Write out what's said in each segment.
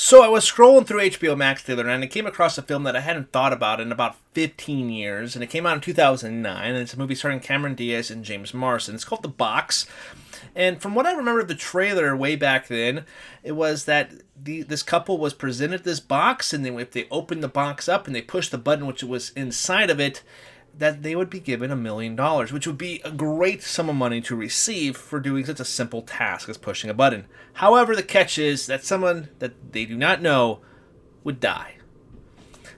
So I was scrolling through HBO Max the other night and I came across a film that I hadn't thought about in about 15 years, and it came out in 2009, and it's a movie starring Cameron Diaz and James Marsden. It's called The Box, and from what I remember of the trailer way back then, it was that this couple was presented this box, and then if they opened the box up and they pushed the button which was inside of it, that they would be given $1 million, which would be a great sum of money to receive for doing such a simple task as pushing a button. However, the catch is that someone that they do not know would die.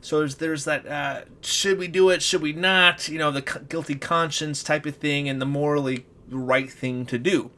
So there's that, should we do it, should we not, the guilty conscience type of thing, and the morally right thing to do.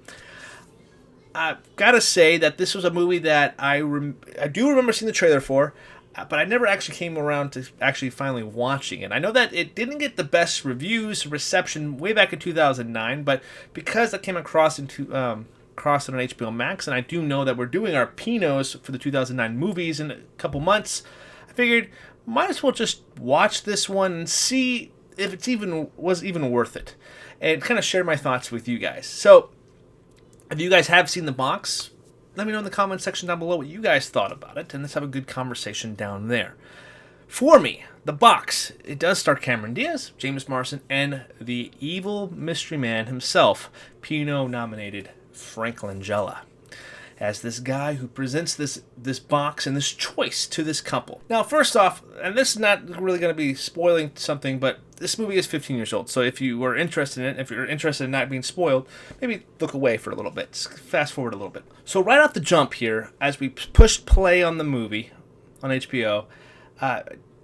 I've got to say that this was a movie that I do remember seeing the trailer for, but I never actually came around to actually finally watching it. I know that it didn't get the best reviews, reception way back in 2009, but because I came across it on HBO Max, and I do know that we're doing our Pinots for the 2009 movies in a couple months, I figured might as well just watch this one and see if was even worth it, and kind of share my thoughts with you guys. So, if you guys have seen The Box, let me know in the comment section down below what you guys thought about it, and let's have a good conversation down there. For me, The Box, it does star Cameron Diaz, James Marsden, and the evil mystery man himself, Pinot-nominated Frank Langella, as this guy who presents this box and this choice to this couple. Now, first off, and this is not really going to be spoiling something, but this movie is 15 years old, so if you were interested in it, if you're interested in not being spoiled, maybe look away for a little bit. Fast forward a little bit. So right off the jump here, as we pushed play on the movie on HBO,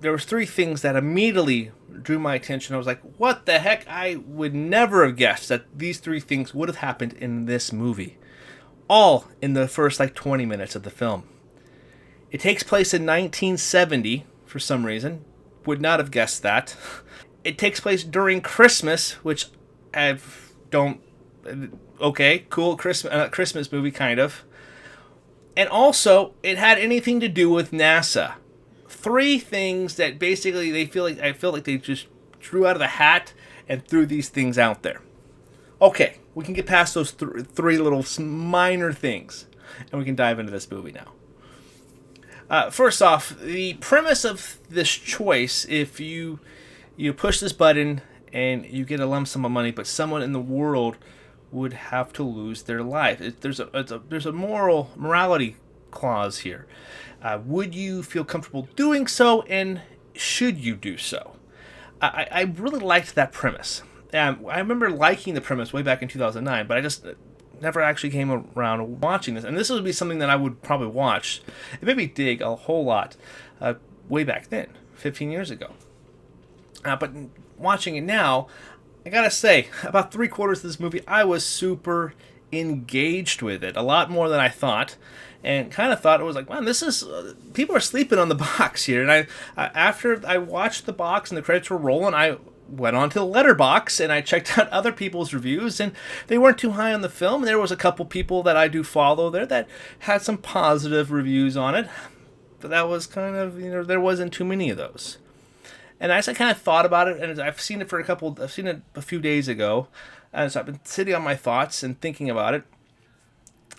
there was three things that immediately drew my attention. I was like, what the heck? I would never have guessed that these three things would have happened in this movie. All in the first 20 minutes of the film. It takes place in 1970 for some reason. Would not have guessed that. It takes place during Christmas, which okay, cool, Christmas movie, kind of. And also, it had anything to do with NASA. Three things that basically I feel like they just drew out of the hat and threw these things out there. Okay, we can get past those three little minor things, and we can dive into this movie now. First off, the premise of this choice, if you push this button and you get a lump sum of money, but someone in the world would have to lose their life. There's a morality clause here. Would you feel comfortable doing so, and should you do so? I really liked that premise. I remember liking the premise way back in 2009, but I just never actually came around watching this. And this would be something that I would probably watch and maybe dig a whole lot way back then, 15 years ago. But watching it now, I gotta say, about 3/4 of this movie, I was super engaged with it. A lot more than I thought. And kind of thought it was like, man, this is people are sleeping on the box here. And after I watched the box and the credits were rolling, I went on to Letterboxd and I checked out other people's reviews, and they weren't too high on the film. There was a couple people that I do follow there that had some positive reviews on it, but that was kind of, there wasn't too many of those. And as I kind of thought about it, and I've seen it a few days ago, and so I've been sitting on my thoughts and thinking about it.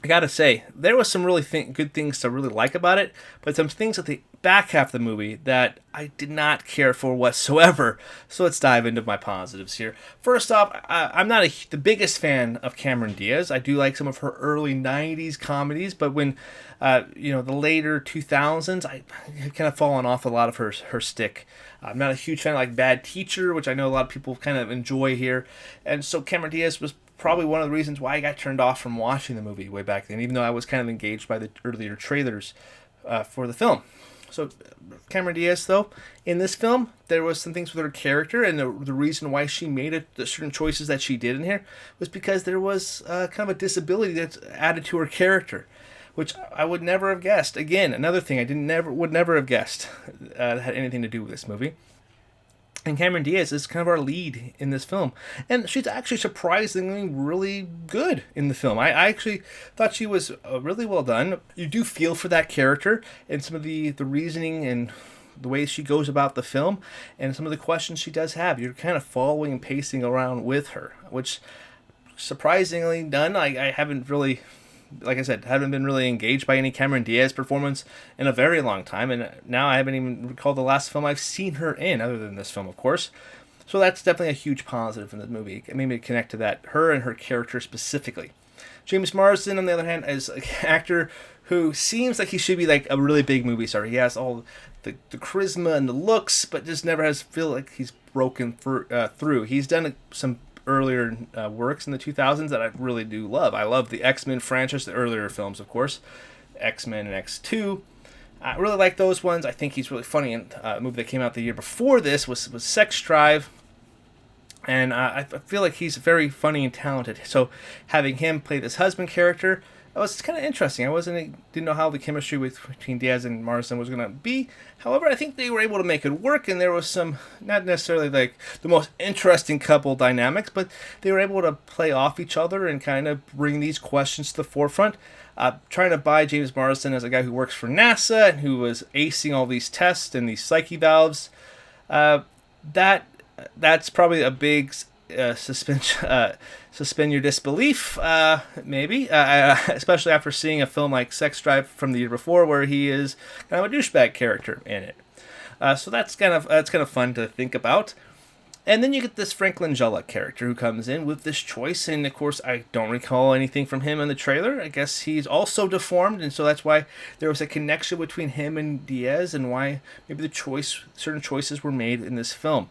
I gotta say, there was some really good things to really like about it, but some things at the back half of the movie that I did not care for whatsoever. So let's dive into my positives here. First off, I'm not the biggest fan of Cameron Diaz. I do like some of her early 90s comedies, but when, the later 2000s, I kind of fallen off a lot of her stick. I'm not a huge fan of Bad Teacher, which I know a lot of people kind of enjoy here. And so Cameron Diaz was probably one of the reasons why I got turned off from watching the movie way back then, even though I was kind of engaged by the earlier trailers for the film. So Cameron Diaz, though, in this film, there was some things with her character, and the reason why she made the certain choices that she did in here was because there was kind of a disability that's added to her character, which I would never have guessed. Again, another thing I would never have guessed had anything to do with this movie. And Cameron Diaz is kind of our lead in this film. And she's actually surprisingly really good in the film. I actually thought she was really well done. You do feel for that character and some of the reasoning and the way she goes about the film and some of the questions she does have. You're kind of following and pacing around with her, which surprisingly done. I haven't really like I said, haven't been really engaged by any Cameron Diaz performance in a very long time, and now I haven't even recalled the last film I've seen her in, other than this film, of course. So that's definitely a huge positive in the movie. It made me connect to that, her and her character specifically. James Marsden, on the other hand, is an actor who seems like he should be like a really big movie star. He has all the charisma and the looks, but just never has feel like he's broken through. He's done some earlier works in the 2000s that I really do love. I love the X-Men franchise, the earlier films, of course, X-Men and X2. I really like those ones. I think he's really funny. And a movie that came out the year before this was Sex Drive. And I feel like he's very funny and talented. So having him play this husband character, it was kind of interesting. Didn't know how the chemistry between Diaz and Marsden was going to be. However, I think they were able to make it work, and there was some, not necessarily like the most interesting couple dynamics, but they were able to play off each other and kind of bring these questions to the forefront. Trying to buy James Marsden as a guy who works for NASA and who was acing all these tests and these psyche valves, that's probably a big suspend your disbelief, maybe, especially after seeing a film like Sex Drive from the year before, where he is kind of a douchebag character in it. So that's kind of fun to think about. And then you get this Frank Langella character who comes in with this choice, and of course I don't recall anything from him in the trailer. I guess he's also deformed, and so that's why there was a connection between him and Diaz, and why maybe certain choices were made in this film.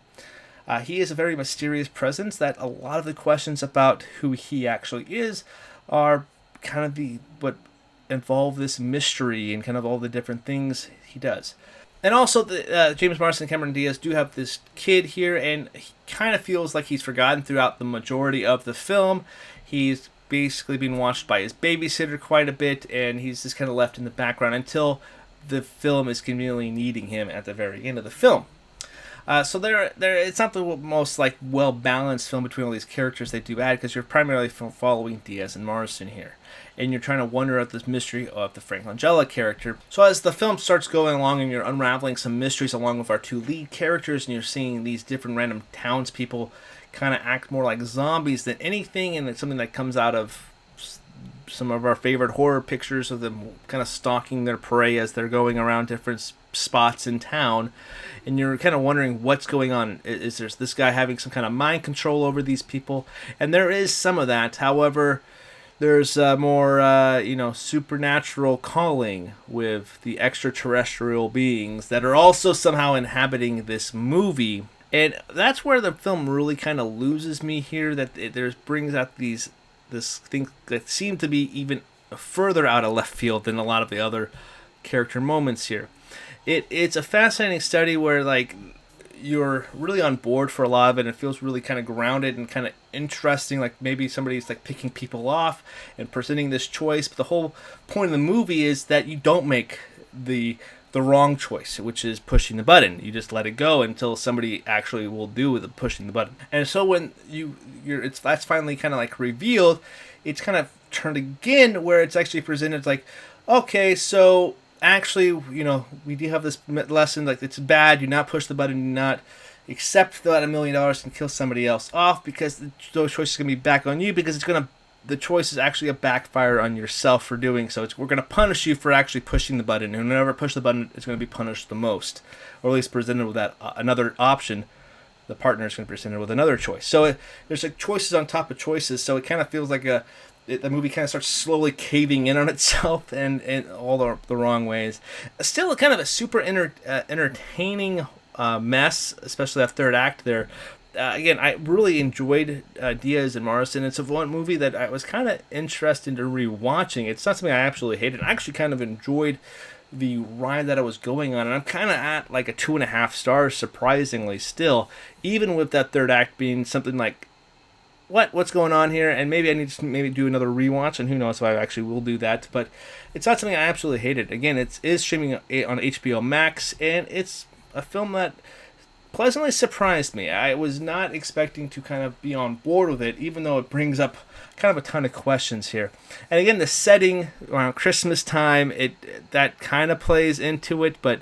He is a very mysterious presence that a lot of the questions about who he actually is are kind of what involve this mystery and kind of all the different things he does. And also, James Marsden and Cameron Diaz do have this kid here, and he kind of feels like he's forgotten throughout the majority of the film. He's basically been watched by his babysitter quite a bit, and he's just kind of left in the background until the film is conveniently needing him at the very end of the film. So it's not the most like well-balanced film between all these characters they do add, because you're primarily following Diaz and Marsden here, and you're trying to wonder at this mystery of the Frank Langella character. So as the film starts going along and you're unraveling some mysteries along with our two lead characters, and you're seeing these different random townspeople kind of act more like zombies than anything, and it's something that comes out of some of our favorite horror pictures of them kind of stalking their prey as they're going around different spots in town, and you're kind of wondering what's going on. Is there this guy having some kind of mind control over these people? And there is some of that. However, there's more supernatural calling with the extraterrestrial beings that are also somehow inhabiting this movie, and that's where the film really kind of loses me here. That it brings out this thing that seem to be even further out of left field than a lot of the other character moments here. It's a fascinating study where like you're really on board for a lot of it, and it feels really kind of grounded and kind of interesting. Like maybe somebody's like picking people off and presenting this choice, but the whole point of the movie is that you don't make the wrong choice, which is pushing the button. You just let it go until somebody actually will do the pushing the button. And so when that's finally kind of like revealed, it's kind of turned again where it's actually presented like, okay, so actually, we do have this lesson, like it's bad, do not push the button, do not accept that $1 million can kill somebody else off, because those choices are going to be back on you, because the choice is actually a backfire on yourself for doing so. We're going to punish you for actually pushing the button, and whenever push the button, it's going to be punished the most, or at least presented with that another option. The partner is going to be presented with another choice. So there's like choices on top of choices, so it kind of feels like the movie kind of starts slowly caving in on itself and all the wrong ways. Still kind of a super entertaining mess, especially that third act there. Again, I really enjoyed Diaz and Marsden. It's one movie that I was kind of interested in rewatching. It's not something I absolutely hated. I actually kind of enjoyed the ride that I was going on, and I'm kind of at like a 2.5 stars, surprisingly still, even with that third act being something like, what's going on here? And maybe I need to do another rewatch, and who knows if I actually will do that. But it's not something I absolutely hated. Again, it is streaming on HBO Max, and it's a film that pleasantly surprised me. I was not expecting to kind of be on board with it, even though it brings up kind of a ton of questions here. And again, the setting around Christmas time, that kind of plays into it, but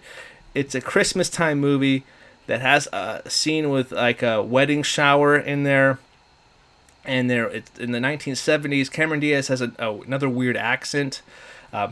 it's a Christmas time movie that has a scene with like a wedding shower in there. And it's in the 1970s. Cameron Diaz has another weird accent,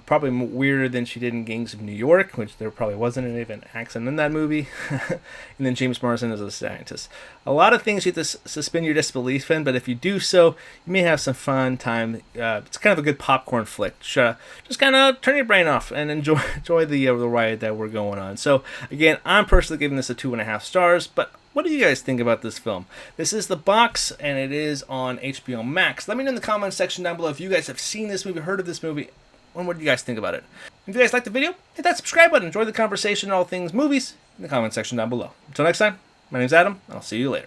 probably weirder than she did in Gangs of New York, which there probably wasn't an even accent in that movie. And then James Marsden is a scientist. A lot of things you have to suspend your disbelief in, but if you do so, you may have some fun time. It's kind of a good popcorn flick. Just kind of turn your brain off and enjoy the ride that we're going on. So again, I'm personally giving this a 2.5 stars, but what do you guys think about this film? This is The Box, and it is on HBO Max. Let me know in the comments section down below if you guys have seen this movie, heard of this movie, and what do you guys think about it? If you guys liked the video, hit that subscribe button. Enjoy the conversation on all things movies in the comment section down below. Until next time, my name's Adam, and I'll see you later.